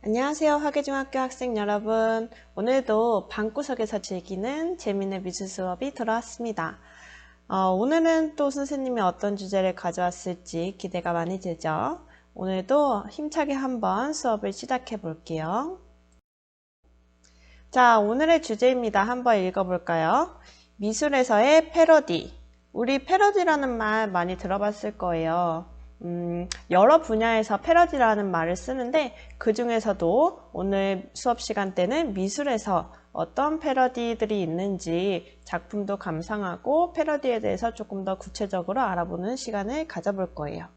안녕하세요. 화계중학교 학생 여러분. 오늘도 방구석에서 즐기는 재미있는 미술 수업이 돌아왔습니다. 오늘은 또 선생님이 어떤 주제를 가져왔을지 기대가 많이 되죠. 오늘도 힘차게 한번 수업을 시작해 볼게요. 자, 오늘의 주제입니다. 한번 읽어볼까요? 미술에서의 패러디. 우리 패러디라는 말 많이 들어봤을 거예요. 여러 분야에서 패러디라는 말을 쓰는데 그 중에서도 오늘 수업 시간 때는 미술에서 어떤 패러디들이 있는지 작품도 감상하고 패러디에 대해서 조금 더 구체적으로 알아보는 시간을 가져볼 거예요.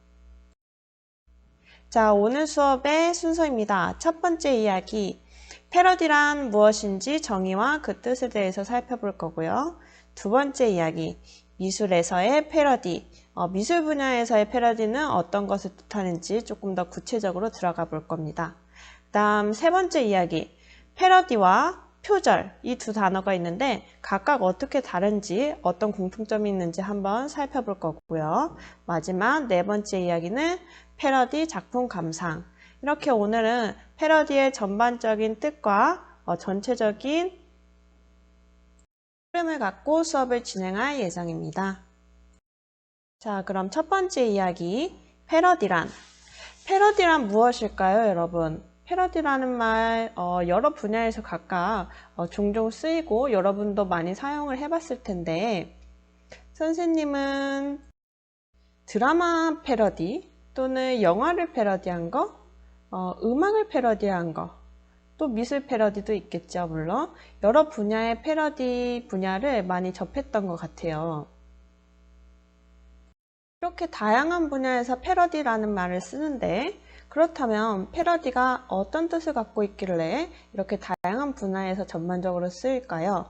자, 오늘 수업의 순서입니다. 첫 번째 이야기, 패러디란 무엇인지 정의와 그 뜻에 대해서 살펴볼 거고요. 두 번째 이야기, 미술에서의 패러디, 미술 분야에서의 패러디는 어떤 것을 뜻하는지 조금 더 구체적으로 들어가 볼 겁니다. 다음 세 번째 이야기, 패러디와 표절, 이 두 단어가 있는데 각각 어떻게 다른지, 어떤 공통점이 있는지 한번 살펴볼 거고요. 마지막 네 번째 이야기는 패러디 작품 감상. 이렇게 오늘은 패러디의 전반적인 뜻과 전체적인 흐름을 갖고 수업을 진행할 예정입니다. 자, 그럼 첫 번째 이야기, 패러디란 무엇일까요, 여러분? 패러디라는 말 여러 분야에서 각각 종종 쓰이고 여러분도 많이 사용을 해봤을 텐데 선생님은 드라마 패러디 또는 영화를 패러디한 거, 음악을 패러디한 거, 또 미술 패러디도 있겠죠, 물론. 여러 분야의 패러디 분야를 많이 접했던 것 같아요. 이렇게 다양한 분야에서 패러디라는 말을 쓰는데 그렇다면 패러디가 어떤 뜻을 갖고 있길래 이렇게 다양한 분야에서 전반적으로 쓰일까요?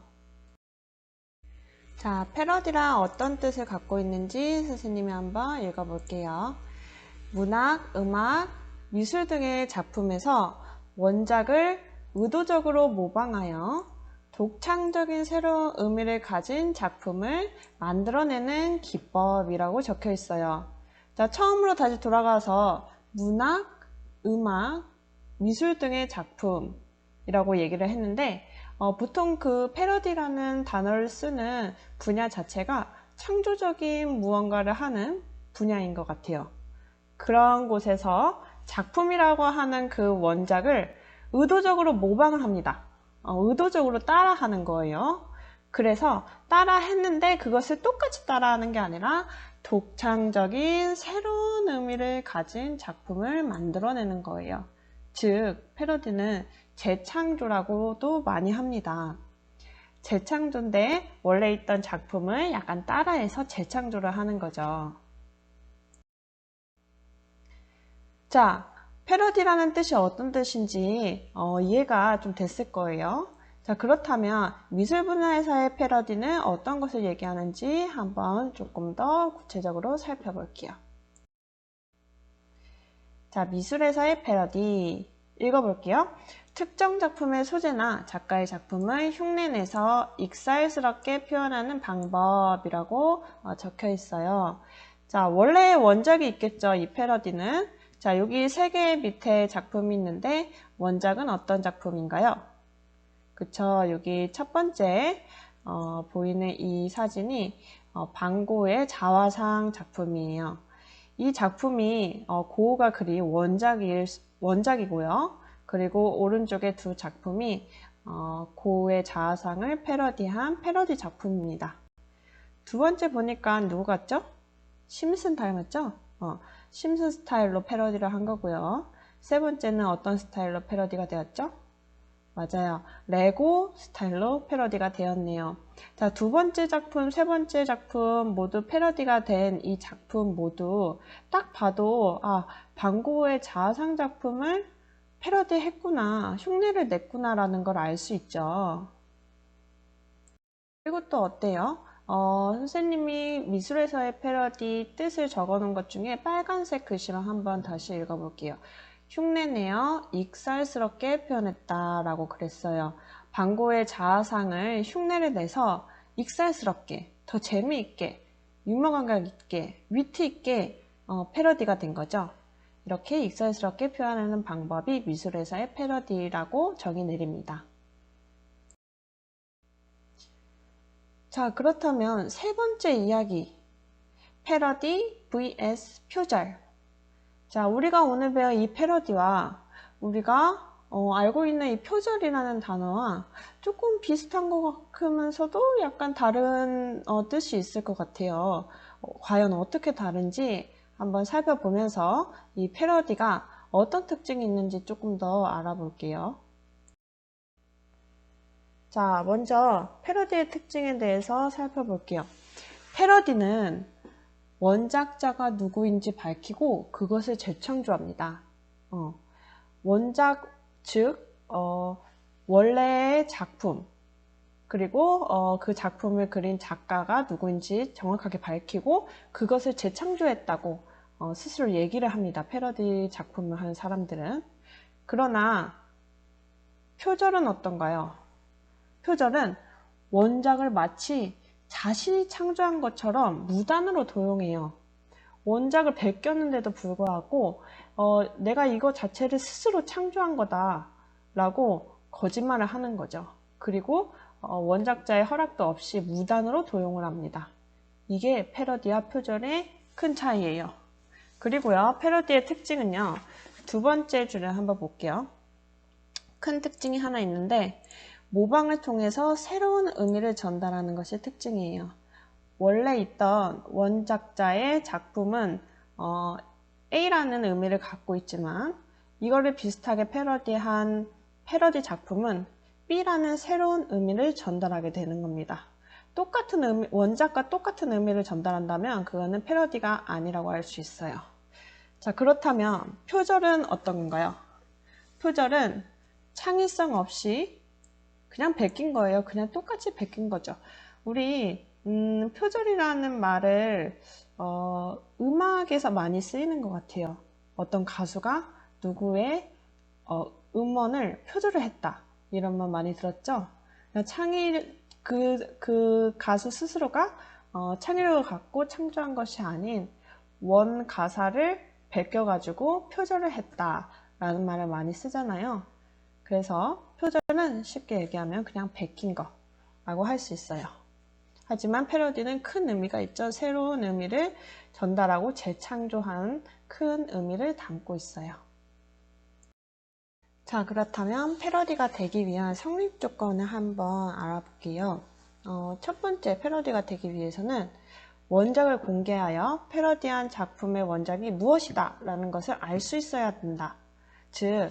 자, 패러디란 어떤 뜻을 갖고 있는지 선생님이 한번 읽어볼게요. 문학, 음악, 미술 등의 작품에서 원작을 의도적으로 모방하여 독창적인 새로운 의미를 가진 작품을 만들어내는 기법이라고 적혀 있어요. 자, 처음으로 다시 돌아가서 문학, 음악, 미술 등의 작품이라고 얘기를 했는데 보통 그 패러디라는 단어를 쓰는 분야 자체가 창조적인 무언가를 하는 분야인 것 같아요. 그런 곳에서 작품이라고 하는 그 원작을 의도적으로 모방을 합니다. 의도적으로 따라하는 거예요. 그래서 따라 했는데 그것을 똑같이 따라하는 게 아니라 독창적인 새로운 의미를 가진 작품을 만들어내는 거예요. 즉, 패러디는 재창조라고도 많이 합니다. 재창조인데 원래 있던 작품을 약간 따라해서 재창조를 하는 거죠. 자, 패러디라는 뜻이 어떤 뜻인지 이해가 좀 됐을 거예요. 자, 그렇다면 미술 분야에서의 패러디는 어떤 것을 얘기하는지 한번 조금 더 구체적으로 살펴볼게요. 자, 미술에서의 패러디 읽어볼게요. 특정 작품의 소재나 작가의 작품을 흉내내서 익살스럽게 표현하는 방법이라고 적혀 있어요. 자, 원래 원작이 있겠죠, 이 패러디는. 자, 여기 세 개의 밑에 작품이 있는데 원작은 어떤 작품인가요? 그쵸, 여기 첫 번째 보이는 이 사진이 반고의 자화상 작품이에요. 이 작품이 고흐가 그린 원작이고요. 그리고 오른쪽에 두 작품이 고흐의 자화상을 패러디한 패러디 작품입니다. 두 번째 보니까 누구 같죠? 심슨 닮았죠? 심슨 스타일로 패러디를 한 거고요. 세 번째는 어떤 스타일로 패러디가 되었죠? 맞아요. 레고 스타일로 패러디가 되었네요. 자, 두 번째 작품, 세 번째 작품 모두 패러디가 된 이 작품 모두 딱 봐도 반고흐의 자화상 작품을 패러디했구나, 흉내를 냈구나라는 걸 알 수 있죠. 그리고 또 어때요? 선생님이 미술에서의 패러디 뜻을 적어놓은 것 중에 빨간색 글씨로 한번 다시 읽어볼게요. 흉내내어 익살스럽게 표현했다 라고 그랬어요. 반고흐의 자화상을 흉내를 내서 익살스럽게, 더 재미있게, 유머 감각 있게, 위트 있게 패러디가 된 거죠. 이렇게 익살스럽게 표현하는 방법이 미술에서의 패러디라고 정의 내립니다. 자, 그렇다면 세 번째 이야기, 패러디 vs 표절. 자, 우리가 오늘 배운 이 패러디와 우리가 알고 있는 이 표절이라는 단어와 조금 비슷한 것 같으면서도 약간 다른 뜻이 있을 것 같아요. 과연 어떻게 다른지 한번 살펴보면서 이 패러디가 어떤 특징이 있는지 조금 더 알아볼게요. 자, 먼저 패러디의 특징에 대해서 살펴볼게요. 패러디는 원작자가 누구인지 밝히고 그것을 재창조합니다. 원작, 즉 원래의 작품, 그리고 그 작품을 그린 작가가 누구인지 정확하게 밝히고 그것을 재창조했다고 스스로 얘기를 합니다. 패러디 작품을 하는 사람들은. 그러나 표절은 어떤가요? 표절은 원작을 마치 자신이 창조한 것처럼 무단으로 도용해요. 원작을 베꼈는데도 불구하고 내가 이거 자체를 스스로 창조한 거다 라고 거짓말을 하는 거죠. 그리고 원작자의 허락도 없이 무단으로 도용을 합니다. 이게 패러디와 표절의 큰 차이예요. 그리고요, 패러디의 특징은요, 두 번째 줄을 한번 볼게요. 큰 특징이 하나 있는데 모방을 통해서 새로운 의미를 전달하는 것이 특징이에요. 원래 있던 원작자의 작품은 A라는 의미를 갖고 있지만 이거를 비슷하게 패러디한 패러디 작품은 B라는 새로운 의미를 전달하게 되는 겁니다. 똑같은 의미, 원작과 똑같은 의미를 전달한다면 그거는 패러디가 아니라고 할 수 있어요. 자, 그렇다면 표절은 어떤 건가요? 표절은 창의성 없이 그냥 베낀 거예요. 그냥 똑같이 베낀 거죠. 우리 표절이라는 말을 음악에서 많이 쓰이는 것 같아요. 어떤 가수가 누구의 음원을 표절을 했다. 이런 말 많이 들었죠? 그 가수 스스로가 창의력을 갖고 창조한 것이 아닌 원 가사를 베껴가지고 표절을 했다라는 말을 많이 쓰잖아요. 그래서 표절은 쉽게 얘기하면 그냥 베낀 거라고 할 수 있어요. 하지만 패러디는 큰 의미가 있죠. 새로운 의미를 전달하고 재창조한 큰 의미를 담고 있어요. 자, 그렇다면 패러디가 되기 위한 성립 조건을 한번 알아볼게요. 첫 번째, 패러디가 되기 위해서는 원작을 공개하여 패러디한 작품의 원작이 무엇이다 라는 것을 알 수 있어야 된다. 즉,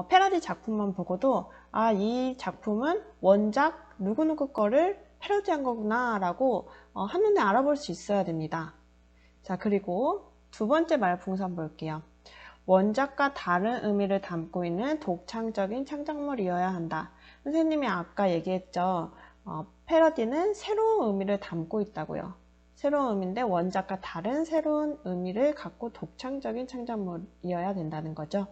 패러디 작품만 보고도 이 작품은 원작 누구누구 거를 패러디한 거구나 라고 한눈에 알아볼 수 있어야 됩니다. 자, 그리고 두 번째 말풍선 한번 볼게요. 원작과 다른 의미를 담고 있는 독창적인 창작물이어야 한다. 선생님이 아까 얘기했죠. 패러디는 새로운 의미를 담고 있다고요. 새로운 의미인데 원작과 다른 새로운 의미를 갖고 독창적인 창작물이어야 된다는 거죠.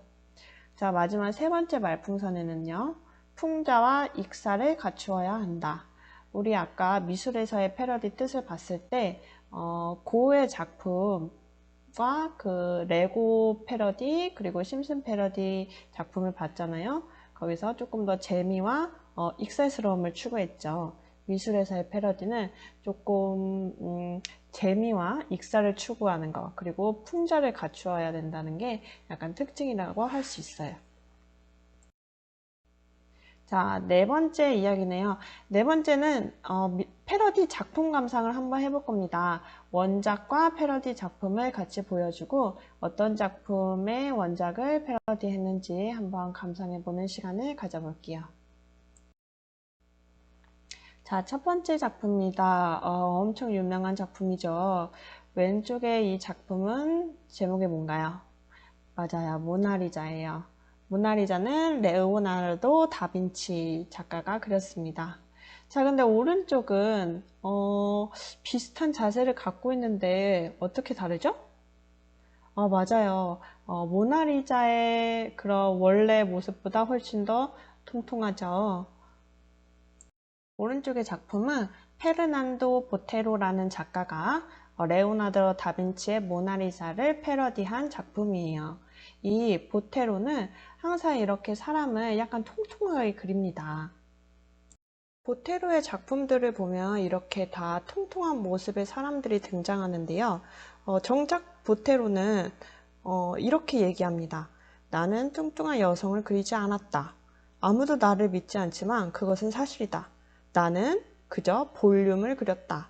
자, 마지막 세 번째 말풍선에는요. 풍자와 익사를 갖추어야 한다. 우리 아까 미술에서의 패러디 뜻을 봤을 때 고흐의 작품과 그 레고 패러디 그리고 심슨 패러디 작품을 봤잖아요. 거기서 조금 더 재미와 익살스러움을 추구했죠. 미술에서의 패러디는 조금 재미와 익살을 추구하는 것 그리고 풍자를 갖추어야 된다는 게 약간 특징이라고 할 수 있어요. 자, 네 번째 이야기네요. 네 번째는 패러디 작품 감상을 한번 해볼 겁니다. 원작과 패러디 작품을 같이 보여주고 어떤 작품의 원작을 패러디했는지 한번 감상해보는 시간을 가져볼게요. 자, 첫 번째 작품입니다. 엄청 유명한 작품이죠. 왼쪽에 이 작품은 제목이 뭔가요? 맞아요. 모나리자예요. 모나리자는 레오나르도 다빈치 작가가 그렸습니다. 자, 근데 오른쪽은 비슷한 자세를 갖고 있는데 어떻게 다르죠? 맞아요. 모나리자의 그런 원래 모습보다 훨씬 더 통통하죠. 오른쪽의 작품은 페르난도 보테로라는 작가가 레오나르도 다빈치의 모나리자를 패러디한 작품이에요. 이 보테로는 항상 이렇게 사람을 약간 통통하게 그립니다. 보테로의 작품들을 보면 이렇게 다 통통한 모습의 사람들이 등장하는데요. 정작 보테로는 이렇게 얘기합니다. 나는 뚱뚱한 여성을 그리지 않았다. 아무도 나를 믿지 않지만 그것은 사실이다. 나는 그저 볼륨을 그렸다.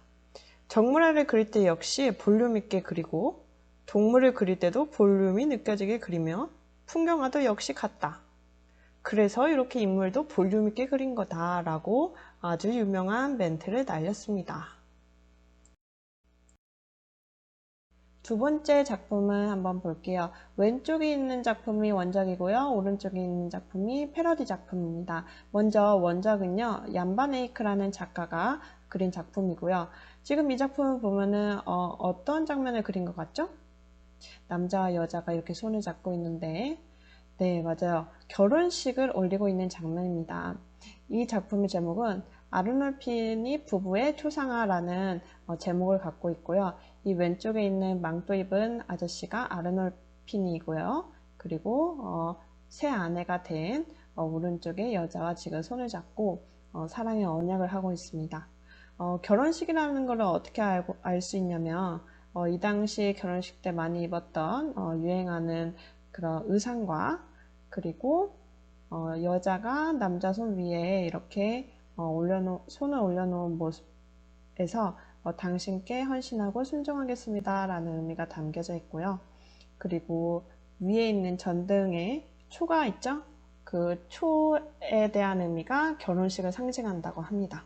정물화를 그릴 때 역시 볼륨 있게 그리고 동물을 그릴 때도 볼륨이 느껴지게 그리며 풍경화도 역시 같다. 그래서 이렇게 인물도 볼륨 있게 그린 거다라고 아주 유명한 멘트를 날렸습니다. 두 번째 작품을 한번 볼게요. 왼쪽에 있는 작품이 원작이고요. 오른쪽에 있는 작품이 패러디 작품입니다. 먼저 원작은요, 얀바네이크라는 작가가 그린 작품이고요. 지금 이 작품을 보면은 어떤 장면을 그린 것 같죠? 남자와 여자가 이렇게 손을 잡고 있는데, 네, 맞아요. 결혼식을 올리고 있는 장면입니다. 이 작품의 제목은 아르놀피니 부부의 초상화라는 제목을 갖고 있고요. 이 왼쪽에 있는 망토 입은 아저씨가 아르놀피니이고요. 그리고 새 아내가 된 오른쪽에 여자와 지금 손을 잡고 사랑의 언약을 하고 있습니다. 결혼식이라는 걸 어떻게 알 수 있냐면 이 당시 결혼식 때 많이 입었던 유행하는 그런 의상과 그리고 여자가 남자 손 위에 이렇게 손을 올려놓은 모습에서 당신께 헌신하고 순종하겠습니다 라는 의미가 담겨져 있고요. 그리고 위에 있는 전등에 초가 있죠? 그 초에 대한 의미가 결혼식을 상징한다고 합니다.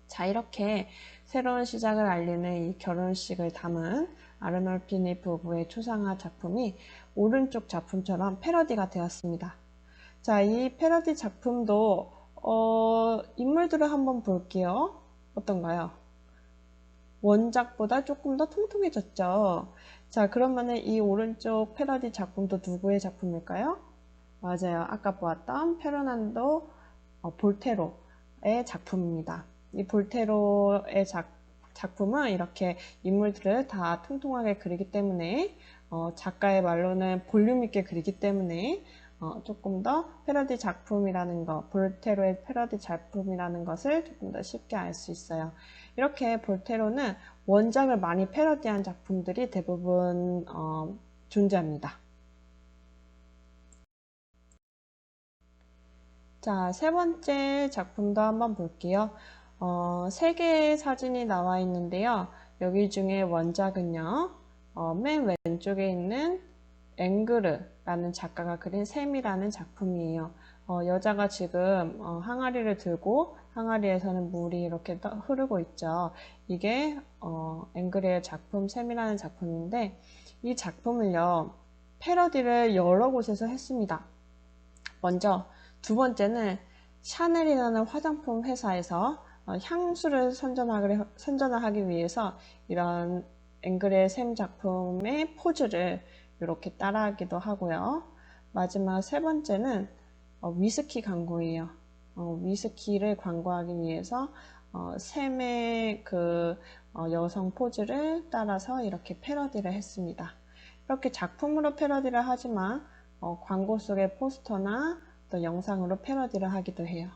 자, 이렇게 새로운 시작을 알리는 이 결혼식을 담은 아르놀피니 부부의 초상화 작품이 오른쪽 작품처럼 패러디가 되었습니다. 자, 이 패러디 작품도 인물들을 한번 볼게요. 어떤가요? 원작보다 조금 더 통통해졌죠. 자, 그러면은 이 오른쪽 패러디 작품도 누구의 작품일까요? 맞아요. 아까 보았던 페르난도 볼테로의 작품입니다. 이 볼테로의 작품은 이렇게 인물들을 다 통통하게 그리기 때문에 작가의 말로는 볼륨 있게 그리기 때문에 조금 더 패러디 작품이라는 것, 볼테로의 패러디 작품이라는 것을 조금 더 쉽게 알 수 있어요. 이렇게 볼테로는 원작을 많이 패러디한 작품들이 대부분 존재합니다. 자, 세 번째 작품도 한번 볼게요. 세 개의 사진이 나와 있는데요. 여기 중에 원작은요, 맨 왼쪽에 있는 앵그르라는 작가가 그린 샘이라는 작품이에요. 여자가 지금 항아리를 들고 항아리에서는 물이 이렇게 흐르고 있죠. 이게 앵그르의 작품 샘이라는 작품인데 이 작품을요, 패러디를 여러 곳에서 했습니다. 먼저 두 번째는 샤넬이라는 화장품 회사에서 향수를 선전을 하기 위해서 이런 앵글의 샘 작품의 포즈를 이렇게 따라하기도 하고요. 마지막 세 번째는 위스키 광고예요. 위스키를 광고하기 위해서 샘의 그 여성 포즈를 따라서 이렇게 패러디를 했습니다. 이렇게 작품으로 패러디를 하지만 광고 속의 포스터나 또 영상으로 패러디를 하기도 해요.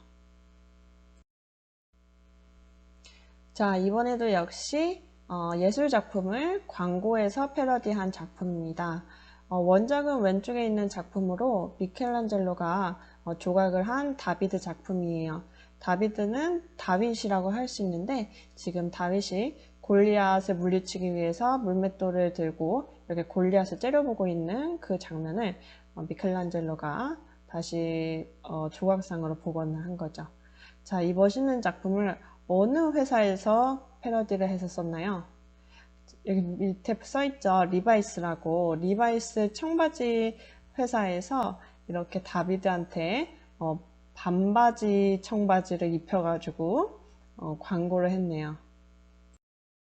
자, 이번에도 역시 예술 작품을 광고에서 패러디한 작품입니다. 원작은 왼쪽에 있는 작품으로 미켈란젤로가 조각을 한 다비드 작품이에요. 다비드는 다윗이라고 할 수 있는데 지금 다윗이 골리앗을 물리치기 위해서 물맷돌을 들고 이렇게 골리앗을 째려보고 있는 그 장면을 미켈란젤로가 다시 조각상으로 복원을 한 거죠. 자, 이 멋있는 작품을 어느 회사에서 패러디를 했었나요? 여기 밑에 써있죠. 리바이스라고. 리바이스 청바지 회사에서 이렇게 다비드한테 반바지 청바지를 입혀가지고 광고를 했네요.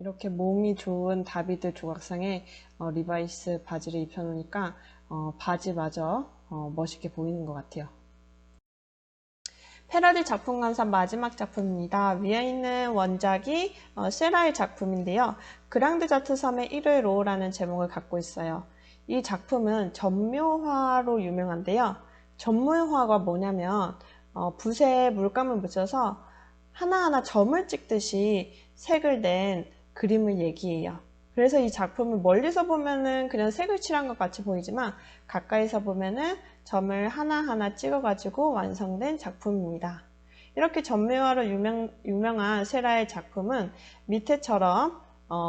이렇게 몸이 좋은 다비드 조각상에 리바이스 바지를 입혀놓으니까 바지마저 멋있게 보이는 것 같아요. 패러디 작품 감상 마지막 작품입니다. 위에 있는 원작이 세라의 작품인데요. 그랑드 자트 섬의 1회 로우라는 제목을 갖고 있어요. 이 작품은 점묘화로 유명한데요. 점묘화가 뭐냐면 붓에 물감을 묻혀서 하나하나 점을 찍듯이 색을 낸 그림을 얘기해요. 그래서 이 작품을 멀리서 보면은 그냥 색을 칠한 것 같이 보이지만 가까이서 보면은 점을 하나하나 찍어가지고 완성된 작품입니다. 이렇게 점묘화로 유명한 세라의 작품은 밑에처럼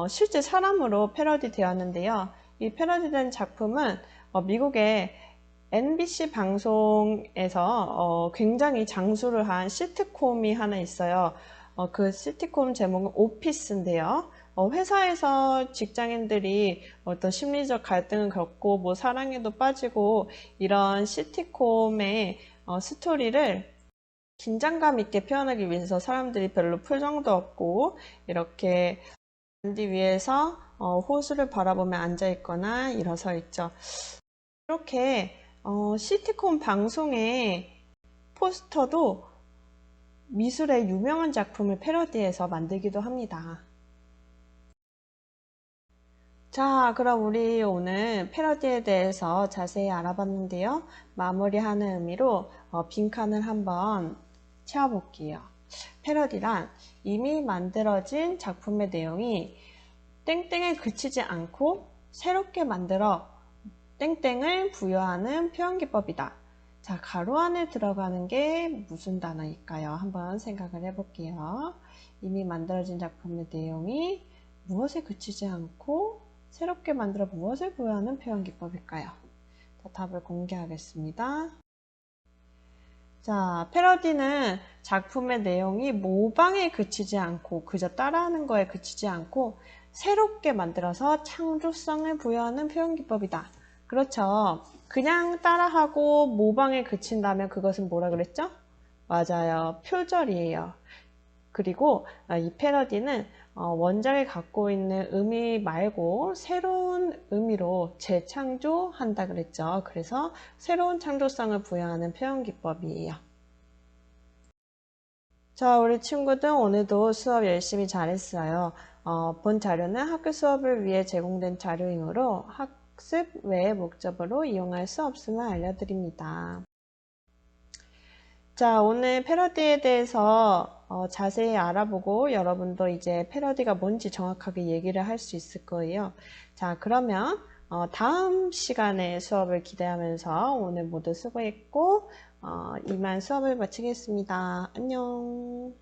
실제 사람으로 패러디 되었는데요. 이 패러디된 작품은 미국의 NBC 방송에서 굉장히 장수를 한 시트콤이 하나 있어요. 그 시트콤 제목은 오피스인데요. 회사에서 직장인들이 어떤 심리적 갈등을 겪고 뭐 사랑에도 빠지고 이런 시트콤의 스토리를 긴장감 있게 표현하기 위해서 사람들이 별로 표정도 없고 이렇게 잔디 위에서 호수를 바라보며 앉아 있거나 일어서 있죠. 이렇게 시트콤 방송의 포스터도 미술의 유명한 작품을 패러디해서 만들기도 합니다. 자, 그럼 우리 오늘 패러디에 대해서 자세히 알아봤는데요. 마무리하는 의미로 빈칸을 한번 채워볼게요. 패러디란 이미 만들어진 작품의 내용이 땡땡에 그치지 않고 새롭게 만들어 땡땡을 부여하는 표현기법이다. 자, 가로 안에 들어가는 게 무슨 단어일까요? 한번 생각을 해볼게요. 이미 만들어진 작품의 내용이 무엇에 그치지 않고 새롭게 만들어 무엇을 부여하는 표현기법일까요? 자, 답을 공개하겠습니다. 자, 패러디는 작품의 내용이 모방에 그치지 않고 그저 따라하는 거에 그치지 않고 새롭게 만들어서 창조성을 부여하는 표현기법이다. 그렇죠. 그냥 따라하고 모방에 그친다면 그것은 뭐라 그랬죠? 맞아요. 표절이에요. 그리고 이 패러디는 원작이 갖고 있는 의미 말고 새로운 의미로 재창조한다 그랬죠. 그래서 새로운 창조성을 부여하는 표현기법이에요. 자, 우리 친구들 오늘도 수업 열심히 잘했어요. 본 자료는 학교 수업을 위해 제공된 자료이므로 학습 외의 목적으로 이용할 수 없음을 알려드립니다. 자, 오늘 패러디에 대해서 자세히 알아보고 여러분도 이제 패러디가 뭔지 정확하게 얘기를 할 수 있을 거예요. 자, 그러면 다음 시간에 수업을 기대하면서 오늘 모두 수고했고 이만 수업을 마치겠습니다. 안녕.